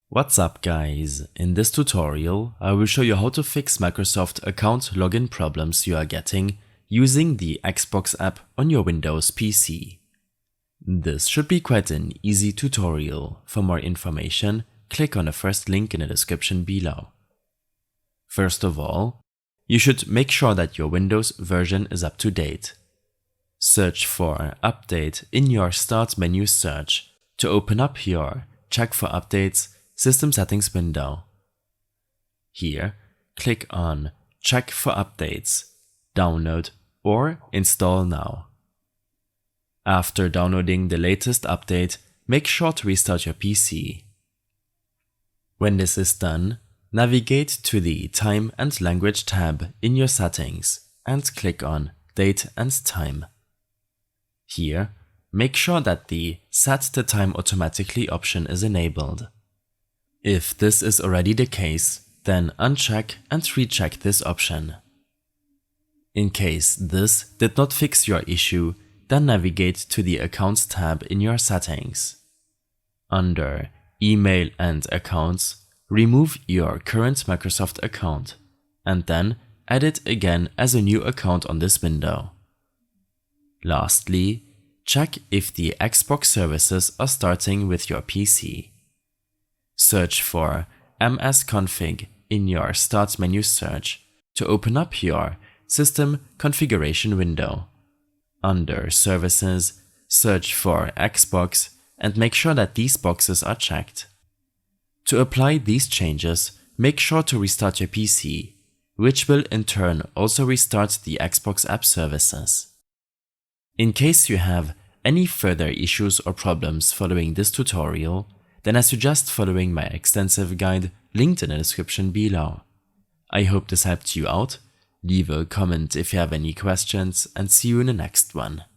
What's up guys, in this tutorial I will show you how to fix Microsoft account login problems you are getting using the Xbox app on your Windows PC. This should be quite an easy tutorial. For more information, click on the first link in the description below. First of all, you should make sure that your Windows version is up to date. Search for Update in your Start menu search to open up your Check for Updates System Settings window. Here, click on Check for Updates, Download or Install now. After downloading the latest update, make sure to restart your PC. When this is done, navigate to the Time and Language tab in your settings and click on Date and Time. Here, make sure that the Set the Time Automatically option is enabled. If this is already the case, then uncheck and recheck this option. In case this did not fix your issue, then navigate to the Accounts tab in your settings. Under Email and Accounts, remove your current Microsoft account and then add it again as a new account on this window. Lastly, check if the Xbox services are starting with your PC. Search for msconfig in your Start menu search to open up your System Configuration window. Under Services, search for Xbox and make sure that these boxes are checked. To apply these changes, make sure to restart your PC, which will in turn also restart the Xbox app services. In case you have any further issues or problems following this tutorial, then I suggest following my extensive guide linked in the description below. I hope this helped you out. Leave a comment if you have any questions and see you in the next one.